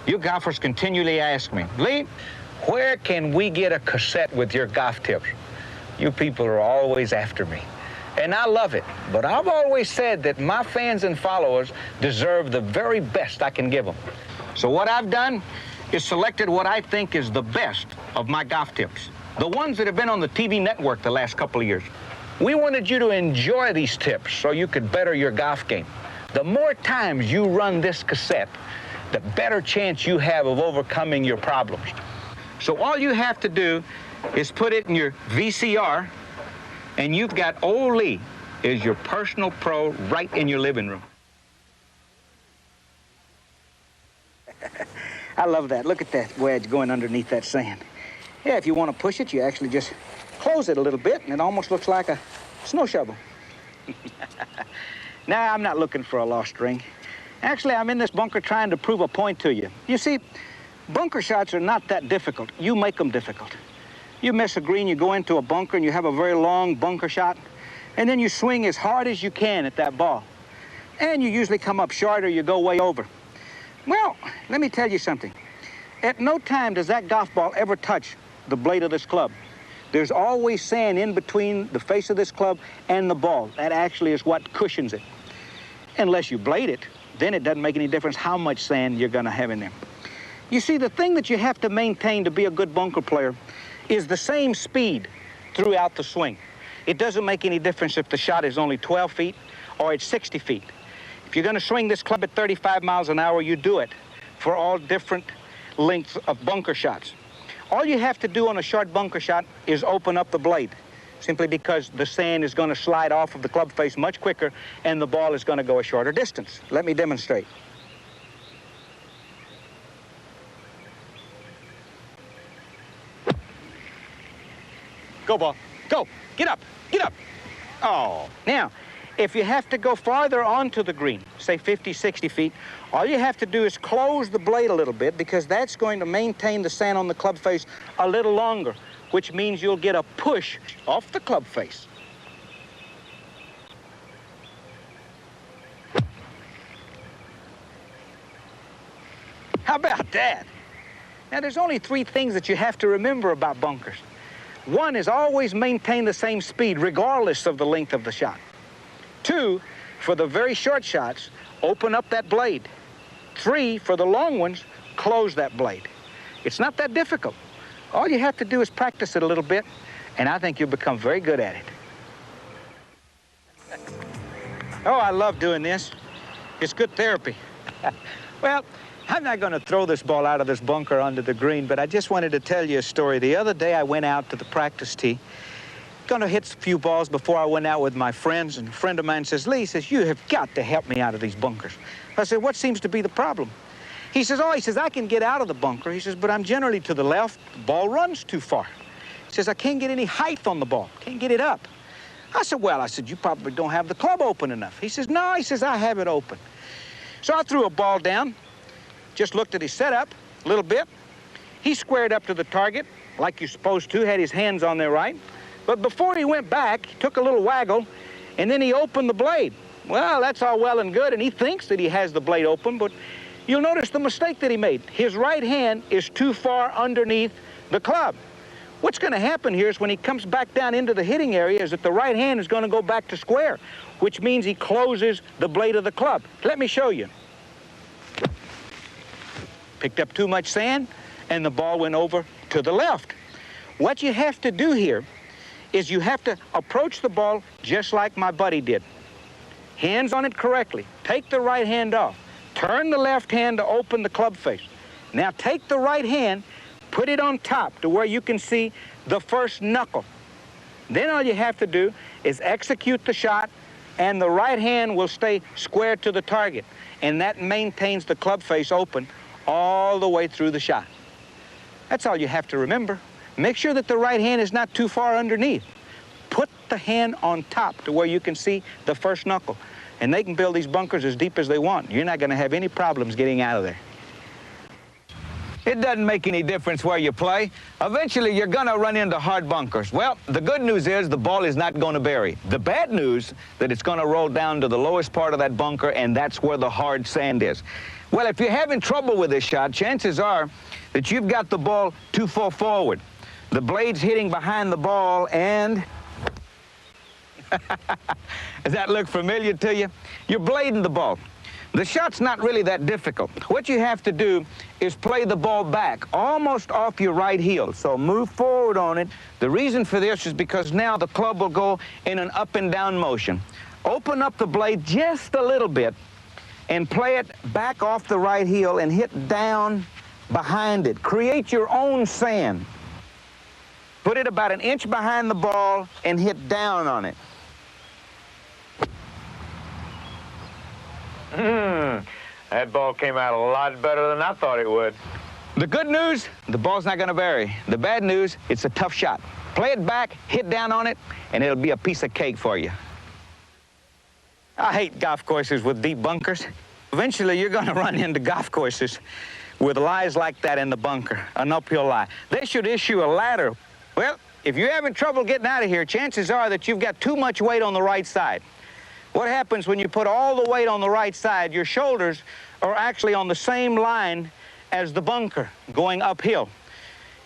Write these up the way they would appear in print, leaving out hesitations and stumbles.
You golfers continually ask me, Lee, where can we get a cassette with your golf tips? You people are always after me. And I love it, but I've always said that my fans and followers deserve the very best I can give them. So what I've done is selected what I think is the best of my golf tips, the ones that have been on the TV network the last couple of years. We wanted you to enjoy these tips so you could better your golf game. The more times you run this cassette, the better chance you have of overcoming your problems. So all you have to do is put it in your VCR, and you've got old Lee as your personal pro right in your living room. I love that. Look at that wedge going underneath that sand. Yeah, if you want to push it, you actually just close it a little bit, and it almost looks like a snow shovel. Now, I'm not looking for a lost ring. Actually, I'm in this bunker trying to prove a point to you. You see, bunker shots are not that difficult. You make them difficult. You miss a green, you go into a bunker, and you have a very long bunker shot, and then you swing as hard as you can at that ball. And you usually come up short or you go way over. Well, let me tell you something. At no time does that golf ball ever touch the blade of this club. There's always sand in between the face of this club and the ball. That actually is what cushions it. Unless you blade it, then it doesn't make any difference how much sand you're going to have in there. You see, the thing that you have to maintain to be a good bunker player is the same speed throughout the swing. It doesn't make any difference if the shot is only 12 feet or it's 60 feet. If you're going to swing this club at 35 miles an hour, you do it for all different lengths of bunker shots. All you have to do on a short bunker shot is open up the blade, simply because the sand is going to slide off of the club face much quicker and the ball is going to go a shorter distance. Let me demonstrate. Go, ball. Go. Get up. Get up. Oh. Now, if you have to go farther onto the green, say 50, 60 feet, all you have to do is close the blade a little bit, because that's going to maintain the sand on the club face a little longer, which means you'll get a push off the club face. How about that? Now, there's only three things that you have to remember about bunkers. One is always maintain the same speed regardless of the length of the shot. Two, for the very short shots, open up that blade. Three, for the long ones, close that blade. It's not that difficult. All you have to do is practice it a little bit, and I think you'll become very good at it. Oh, I love doing this. It's good therapy. Well, I'm not going to throw this ball out of this bunker onto the green, but I just wanted to tell you a story. The other day I went out to the practice tee, going to hit a few balls before I went out with my friends, and a friend of mine says, Lee, says, you have got to help me out of these bunkers. I said, what seems to be the problem? He says, I can get out of the bunker. He says, but I'm generally to the left. The ball runs too far. He says, I can't get any height on the ball. Can't get it up. I said, you probably don't have the club open enough. He says, no, he says, I have it open. So I threw a ball down, just looked at his setup a little bit. He squared up to the target like you're supposed to, had his hands on there right. But before he went back, he took a little waggle, and then he opened the blade. Well, that's all well and good, and he thinks that he has the blade open, but you'll notice the mistake that he made. His right hand is too far underneath the club. What's going to happen here is when he comes back down into the hitting area is that the right hand is going to go back to square, which means he closes the blade of the club. Let me show you. Picked up too much sand, and the ball went over to the left. What you have to do here is you have to approach the ball just like my buddy did. Hands on it correctly. Take the right hand off. Turn the left hand to open the club face. Now take the right hand, put it on top to where you can see the first knuckle. Then all you have to do is execute the shot, and the right hand will stay square to the target. And that maintains the club face open all the way through the shot. That's all you have to remember. Make sure that the right hand is not too far underneath. Put the hand on top to where you can see the first knuckle. And they can build these bunkers as deep as they want. You're not going to have any problems getting out of there. It doesn't make any difference where you play. Eventually, you're going to run into hard bunkers. Well, the good news is the ball is not going to bury. The bad news that it's going to roll down to the lowest part of that bunker, and that's where the hard sand is. Well, if you're having trouble with this shot, chances are that you've got the ball too far forward. The blade's hitting behind the ball, and does that look familiar to you? You're blading the ball. The shot's not really that difficult. What you have to do is play the ball back, almost off your right heel. So move forward on it. The reason for this is because now the club will go in an up and down motion. Open up the blade just a little bit and play it back off the right heel and hit down behind it. Create your own sand. Put it about an inch behind the ball and hit down on it. That ball came out a lot better than I thought it would. The good news, the ball's not going to bury. The bad news, it's a tough shot. Play it back, hit down on it, and it'll be a piece of cake for you. I hate golf courses with deep bunkers. Eventually, you're going to run into golf courses with lies like that in the bunker, an uphill lie. They should issue a ladder. Well, if you're having trouble getting out of here, chances are that you've got too much weight on the right side. What happens when you put all the weight on the right side, your shoulders are actually on the same line as the bunker going uphill.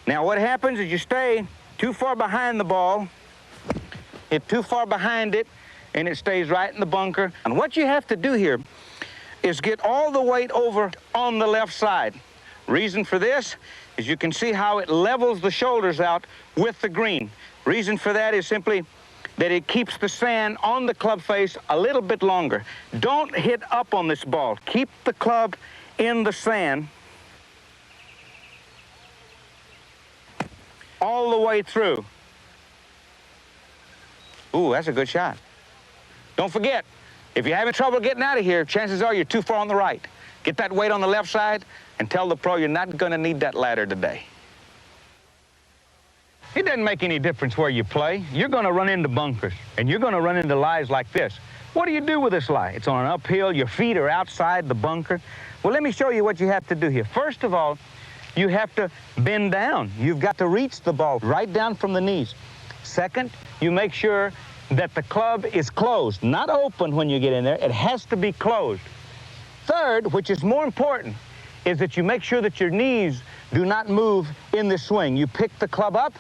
Now what happens is you stay too far behind the ball, hit too far behind it, and it stays right in the bunker. And what you have to do here is get all the weight over on the left side. Reason for this is you can see how it levels the shoulders out with the green. Reason for that is simply that it keeps the sand on the club face a little bit longer. Don't hit up on this ball. Keep the club in the sand all the way through. Ooh, that's a good shot. Don't forget, if you're having trouble getting out of here, chances are you're too far on the right. Get that weight on the left side and tell the pro you're not going to need that ladder today. It doesn't make any difference where you play. You're going to run into bunkers, and you're going to run into lies like this. What do you do with this lie? It's on an uphill. Your feet are outside the bunker. Well, let me show you what you have to do here. First of all, you have to bend down. You've got to reach the ball right down from the knees. Second, you make sure that the club is closed, not open when you get in there. It has to be closed. Third, which is more important, is that you make sure that your knees do not move in the swing. You pick the club up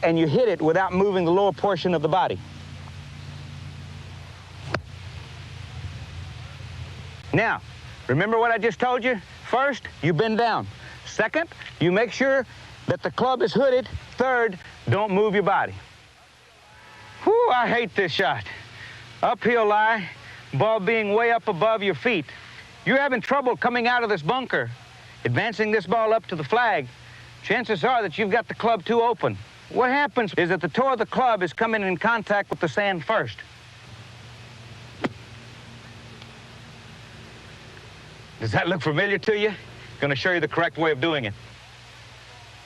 and you hit it without moving the lower portion of the body. Now, remember what I just told you? First, you bend down. Second, you make sure that the club is hooded. Third, don't move your body. Whew, I hate this shot. Uphill lie, ball being way up above your feet. You're having trouble coming out of this bunker, advancing this ball up to the flag. Chances are that you've got the club too open. What happens is that the toe of the club is coming in contact with the sand first. Does that look familiar to you? I'm going to show you the correct way of doing it.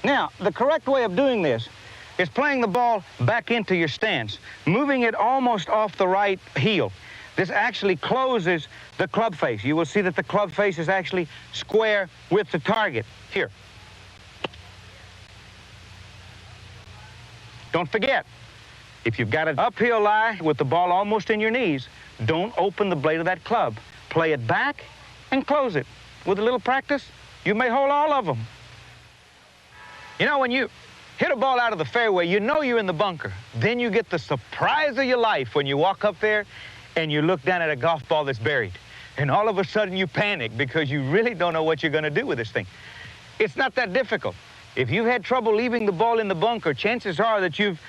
Now, the correct way of doing this is playing the ball back into your stance, moving it almost off the right heel. This actually closes the club face. You will see that the club face is actually square with the target. Here. Don't forget, if you've got an uphill lie with the ball almost in your knees, don't open the blade of that club. Play it back and close it. With a little practice, you may hold all of them. You know, when you hit a ball out of the fairway, you know you're in the bunker. Then you get the surprise of your life when you walk up there and you look down at a golf ball that's buried. And all of a sudden you panic because you really don't know what you're going to do with this thing. It's not that difficult. If you've had trouble leaving the ball in the bunker, chances are that you've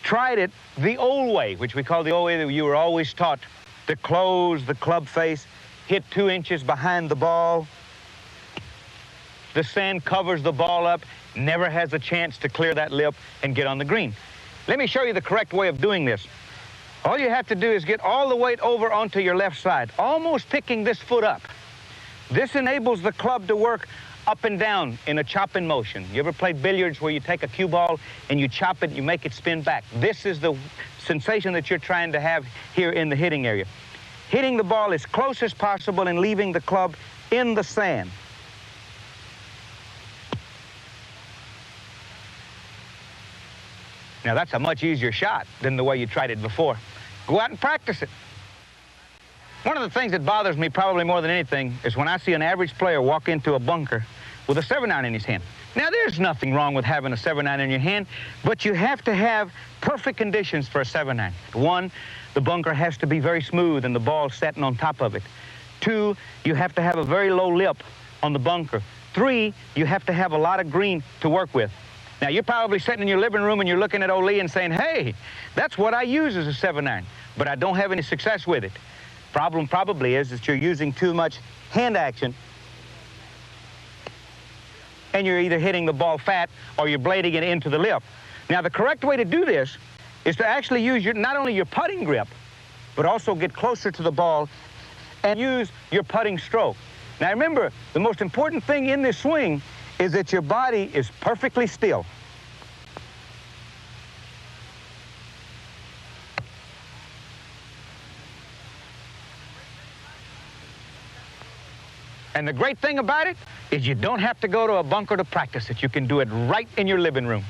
tried it the old way, which we call the old way that you were always taught to close the club face, hit 2 inches behind the ball. The sand covers the ball up, never has a chance to clear that lip and get on the green. Let me show you the correct way of doing this. All you have to do is get all the weight over onto your left side, almost picking this foot up. This enables the club to work up and down in a chopping motion. You ever played billiards where you take a cue ball and you chop it, you make it spin back? This is the sensation that you're trying to have here in the hitting area. Hitting the ball as close as possible and leaving the club in the sand. Now, that's a much easier shot than the way you tried it before. Go out and practice it. One of the things that bothers me probably more than anything is when I see an average player walk into a bunker with a 7-iron in his hand. Now, there's nothing wrong with having a 7-iron in your hand, but you have to have perfect conditions for a 7-iron. One, the bunker has to be very smooth and the ball setting on top of it. Two, you have to have a very low lip on the bunker. Three, you have to have a lot of green to work with. Now, you're probably sitting in your living room and you're looking at Ole and saying, hey, that's what I use as a 7-iron, but I don't have any success with it. Problem probably is that you're using too much hand action and you're either hitting the ball fat or you're blading it into the lip. Now, the correct way to do this is to actually use not only your putting grip, but also get closer to the ball and use your putting stroke. Now, remember, the most important thing in this swing is that your body is perfectly still. And the great thing about it is you don't have to go to a bunker to practice it. You can do it right in your living room.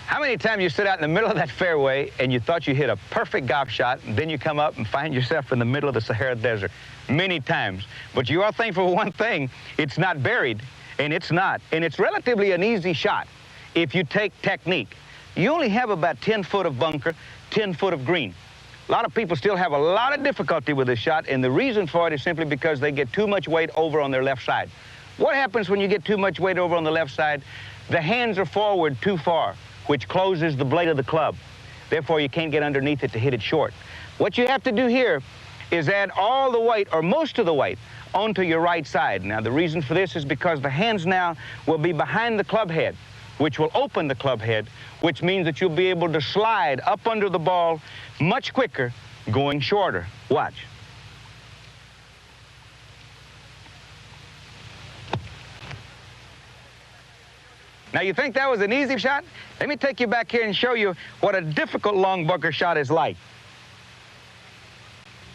How many times you sit out in the middle of that fairway and you thought you hit a perfect golf shot, and then you come up and find yourself in the middle of the Sahara Desert? Many times. But you are thankful for one thing: it's not buried, and it's not. And it's relatively an easy shot if you take technique. You only have about 10 foot of bunker, 10 foot of green. A lot of people still have a lot of difficulty with this shot, and the reason for it is simply because they get too much weight over on their left side. What happens when you get too much weight over on the left side? The hands are forward too far, which closes the blade of the club. Therefore, you can't get underneath it to hit it short. What you have to do here is add all the weight, or most of the weight, onto your right side. Now, the reason for this is because the hands now will be behind the club head, which will open the club head, which means that you'll be able to slide up under the ball much quicker, going shorter. Watch. Now, you think that was an easy shot? Let me take you back here and show you what a difficult long bunker shot is like.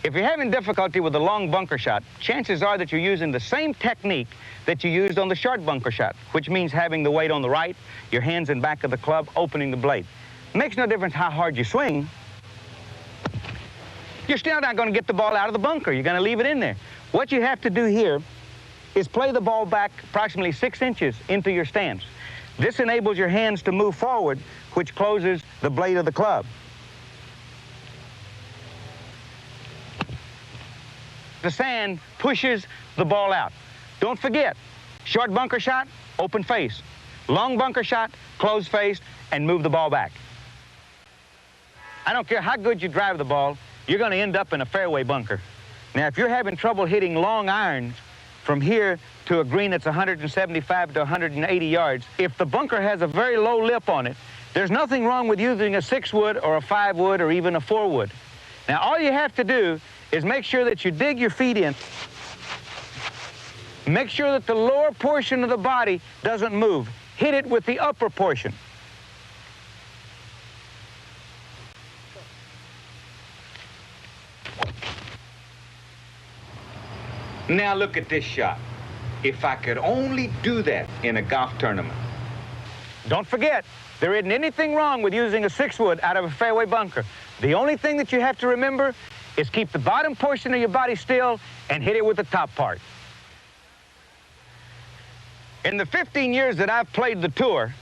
If you're having difficulty with the long bunker shot, chances are that you're using the same technique that you used on the short bunker shot, which means having the weight on the right, your hands in back of the club, opening the blade. Makes no difference how hard you swing. You're still not going to get the ball out of the bunker. You're going to leave it in there. What you have to do here is play the ball back approximately 6 inches into your stance. This enables your hands to move forward, which closes the blade of the club. The sand pushes the ball out. Don't forget, short bunker shot, open face. Long bunker shot, closed face, and move the ball back. I don't care how good you drive the ball, you're going to end up in a fairway bunker. Now, if you're having trouble hitting long irons from here to a green that's 175 to 180 yards, if the bunker has a very low lip on it, there's nothing wrong with using a 6-wood or a 5-wood or even a 4-wood. Now, all you have to do is make sure that you dig your feet in. Make sure that the lower portion of the body doesn't move. Hit it with the upper portion. Now look at this shot. If I could only do that in a golf tournament. Don't forget, there isn't anything wrong with using a 6-wood out of a fairway bunker. The only thing that you have to remember is keep the bottom portion of your body still and hit it with the top part. In the 15 years that I've played the tour,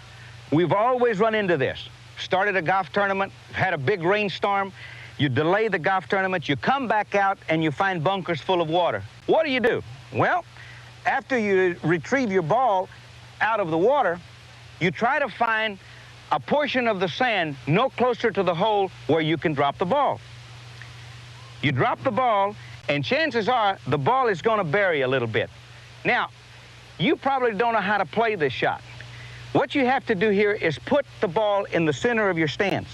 we've always run into this. Started a golf tournament, had a big rainstorm, you delay the golf tournament, you come back out and you find bunkers full of water. What do? Well, after you retrieve your ball out of the water, you try to find a portion of the sand no closer to the hole where you can drop the ball. You drop the ball, and chances are the ball is going to bury a little bit. Now, you probably don't know how to play this shot. What you have to do here is put the ball in the center of your stance.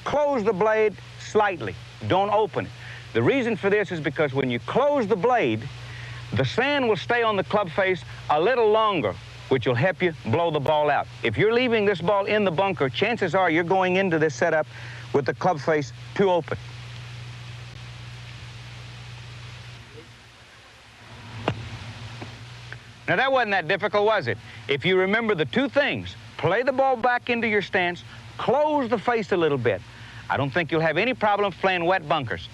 Close the blade slightly. Don't open it. The reason for this is because when you close the blade, the sand will stay on the club face a little longer, which will help you blow the ball out. If you're leaving this ball in the bunker, chances are you're going into this setup with the club face too open. Now, that wasn't that difficult, was it? If you remember the two things, play the ball back into your stance, close the face a little bit. I don't think you'll have any problems playing wet bunkers.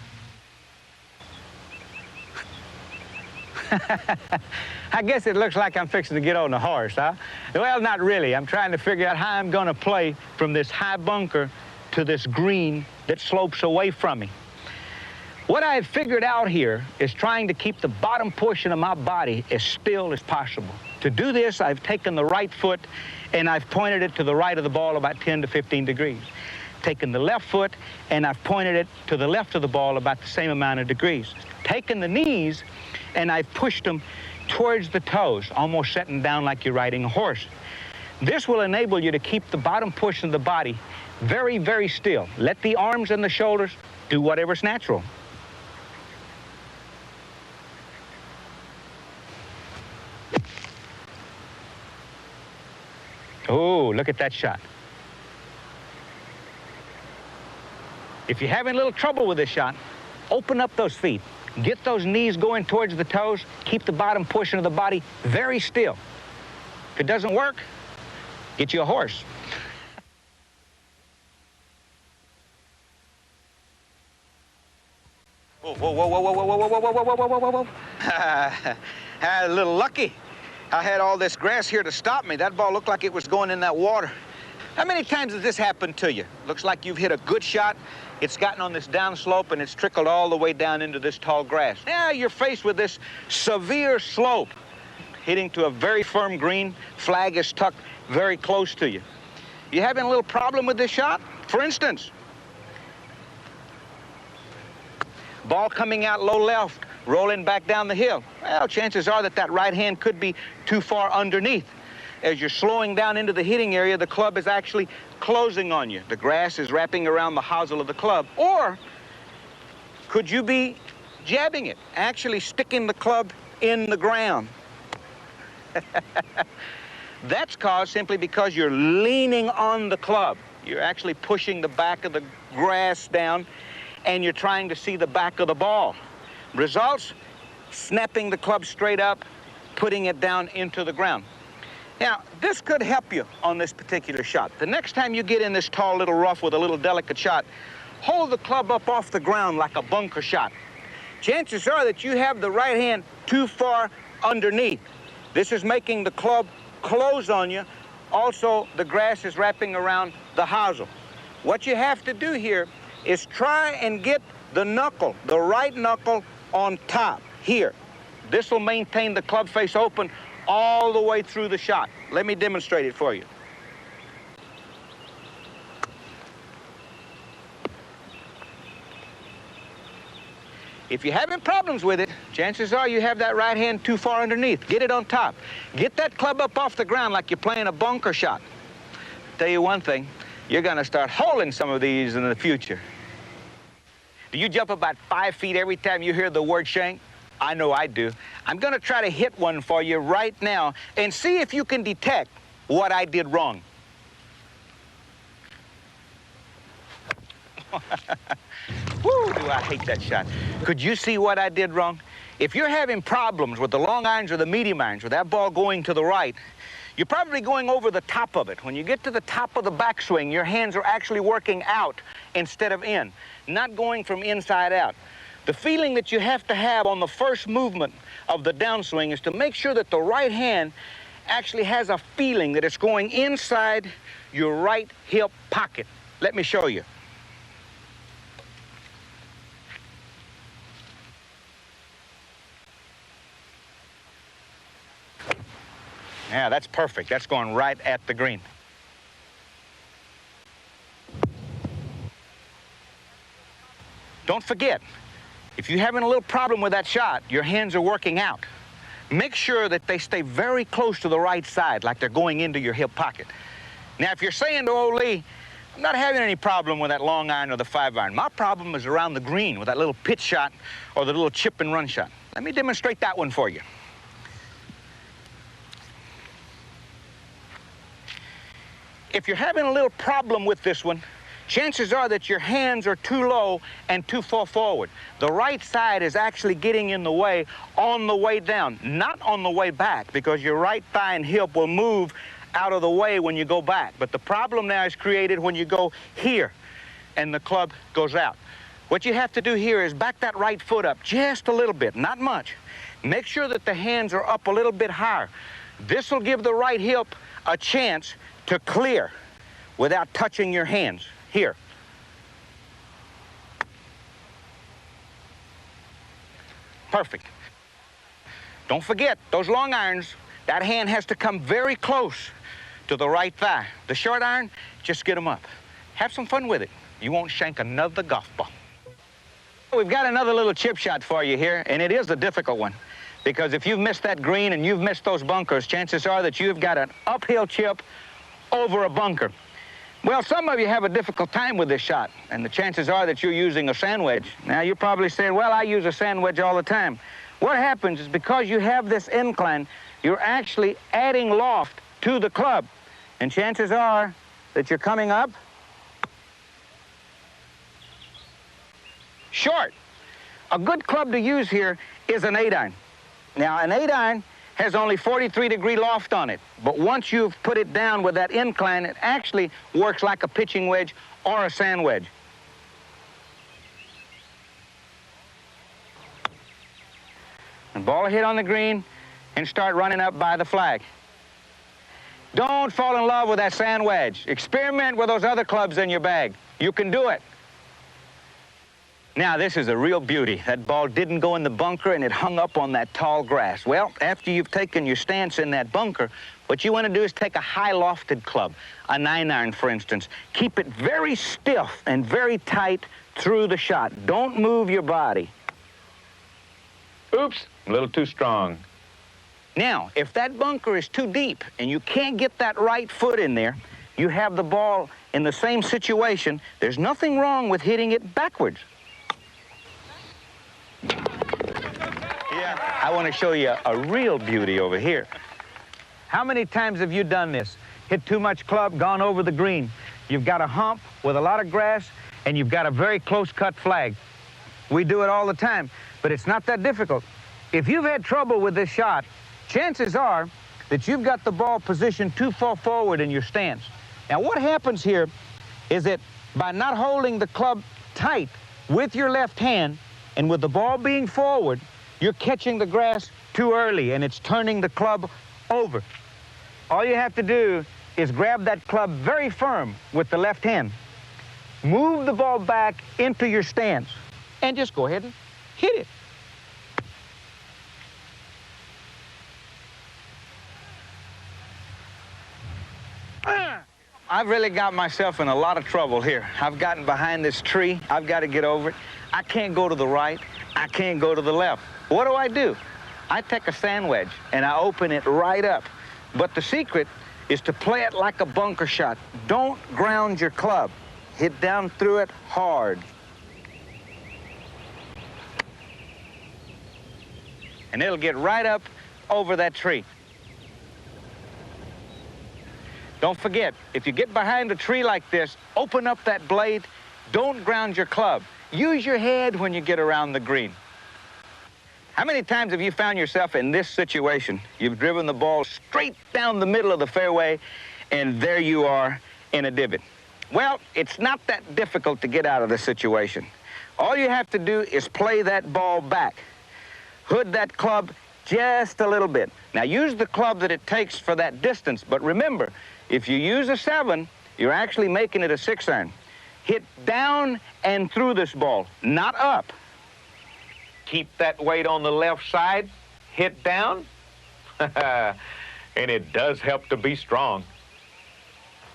I guess it looks like I'm fixing to get on the horse, huh? Well, not really. I'm trying to figure out how I'm going to play from this high bunker to this green that slopes away from me. What I've figured out here is trying to keep the bottom portion of my body as still as possible. To do this, I've taken the right foot and I've pointed it to the right of the ball about 10 to 15 degrees. Taken the left foot and I've pointed it to the left of the ball about the same amount of degrees. Taken the knees and I've pushed them towards the toes, almost sitting down like you're riding a horse. This will enable you to keep the bottom portion of the body very, very still. Let the arms and the shoulders do whatever's natural. Oh, look at that shot. If you're having a little trouble with this shot, open up those feet. Get those knees going towards the toes. Keep the bottom portion of the body very still. If it doesn't work, get you a horse. Whoa, whoa, whoa, whoa, whoa, whoa, whoa, whoa, whoa, whoa, whoa, whoa, whoa. A little lucky. I had all this grass here to stop me. That ball looked like it was going in that water. How many times has this happened to you? Looks like you've hit a good shot. It's gotten on this downslope and it's trickled all the way down into this tall grass. Now you're faced with this severe slope, hitting to a very firm green. Flag is tucked very close to you. You having a little problem with this shot? For instance, ball coming out low left, rolling back down the hill. Well, chances are that that right hand could be too far underneath. As you're slowing down into the hitting area, the club is actually closing on you. The grass is wrapping around the hosel of the club. Or could you be jabbing it, actually sticking the club in the ground? That's caused simply because you're leaning on the club. You're actually pushing the back of the grass down and you're trying to see the back of the ball. Results, snapping the club straight up, putting it down into the ground. Now, this could help you on this particular shot. The next time you get in this tall little rough with a little delicate shot, hold the club up off the ground like a bunker shot. Chances are that you have the right hand too far underneath. This is making the club close on you. Also, the grass is wrapping around the hosel. What you have to do here is try and get the knuckle, the right knuckle, on top here. This will maintain the club face open all the way through the shot. Let me demonstrate it for you. If you're having problems with it, chances are you have that right hand too far underneath. Get it on top. Get that club up off the ground like you're playing a bunker shot. Tell you one thing, you're gonna start holding some of these in the future. Do you jump about 5 feet every time you hear the word shank? I know I do. I'm going to try to hit one for you right now and see if you can detect what I did wrong. Woo, do I hate that shot. Could you see what I did wrong? If you're having problems with the long irons or the medium irons, with that ball going to the right, you're probably going over the top of it. When you get to the top of the backswing, your hands are actually working out instead of in, not going from inside out. The feeling that you have to have on the first movement of the downswing is to make sure that the right hand actually has a feeling that it's going inside your right hip pocket. Let me show you. Yeah, that's perfect. That's going right at the green. Don't forget, if you're having a little problem with that shot, your hands are working out. Make sure that they stay very close to the right side, like they're going into your hip pocket. Now, if you're saying to old Lee, I'm not having any problem with that long iron or the 5-iron. My problem is around the green with that little pitch shot or the little chip and run shot. Let me demonstrate that one for you. If you're having a little problem with this one, chances are that your hands are too low and too far forward. The right side is actually getting in the way on the way down, not on the way back, because your right thigh and hip will move out of the way when you go back. But the problem now is created when you go here and the club goes out. What you have to do here is back that right foot up just a little bit, not much. Make sure that the hands are up a little bit higher. This will give the right hip a chance to clear without touching your hands. Here. Perfect. Don't forget, those long irons, that hand has to come very close to the right thigh. The short iron, just get them up. Have some fun with it. You won't shank another golf ball. We've got another little chip shot for you here, and it is a difficult one. Because if you've missed that green and you've missed those bunkers, chances are that you've got an uphill chip over a bunker. Well, some of you have a difficult time with this shot, and the chances are that you're using a sand wedge. Now, you're probably saying, well, I use a sand wedge all the time. What happens is because you have this incline, you're actually adding loft to the club. And chances are that you're coming up short. A good club to use here is an 8-iron. Now, an 8-iron has only 43-degree loft on it, but once you've put it down with that incline, it actually works like a pitching wedge or a sand wedge. And ball hit on the green and start running up by the flag. Don't fall in love with that sand wedge. Experiment with those other clubs in your bag. You can do it. Now, this is a real beauty. That ball didn't go in the bunker, and it hung up on that tall grass. Well, after you've taken your stance in that bunker, what you want to do is take a high-lofted club, a 9-iron, for instance. Keep it very stiff and very tight through the shot. Don't move your body. Oops, a little too strong. Now, if that bunker is too deep and you can't get that right foot in there, you have the ball in the same situation. There's nothing wrong with hitting it backwards. Yeah, I want to show you a real beauty over here. How many times have you done this? Hit too much club, gone over the green. You've got a hump with a lot of grass, and you've got a very close-cut flag. We do it all the time, but it's not that difficult. If you've had trouble with this shot, chances are that you've got the ball positioned too far forward in your stance. Now, what happens here is that by not holding the club tight with your left hand, and with the ball being forward, you're catching the grass too early, and it's turning the club over. All you have to do is grab that club very firm with the left hand. Move the ball back into your stance, and just go ahead and hit it. I've really got myself in a lot of trouble here. I've gotten behind this tree. I've got to get over it. I can't go to the right. I can't go to the left. What do? I take a sand wedge and I open it right up. But the secret is to play it like a bunker shot. Don't ground your club. Hit down through it hard. And it'll get right up over that tree. Don't forget, if you get behind a tree like this, open up that blade. Don't ground your club. Use your head when you get around the green. How many times have you found yourself in this situation? You've driven the ball straight down the middle of the fairway, and there you are in a divot. Well, it's not that difficult to get out of this situation. All you have to do is play that ball back. Hood that club just a little bit. Now, use the club that it takes for that distance, but remember, if you use a 7, you're actually making it a 6-iron. Hit down and through this ball, not up. Keep that weight on the left side, hit down, and it does help to be strong.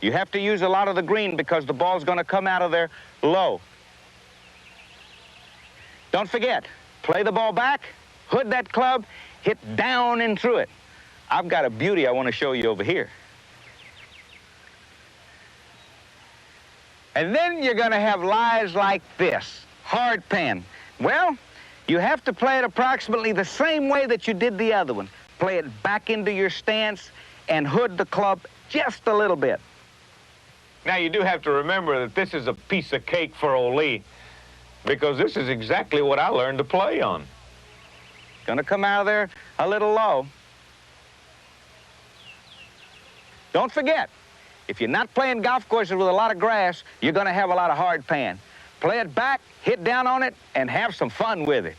You have to use a lot of the green because the ball's going to come out of there low. Don't forget, play the ball back, hood that club, hit down and through it. I've got a beauty I want to show you over here. And then you're going to have lies like this, hard pan. Well, you have to play it approximately the same way that you did the other one. Play it back into your stance and hood the club just a little bit. Now, you do have to remember that this is a piece of cake for old Lee, because this is exactly what I learned to play on. Going to come out of there a little low. Don't forget, if you're not playing golf courses with a lot of grass, you're going to have a lot of hard pan. Play it back, hit down on it, and have some fun with it.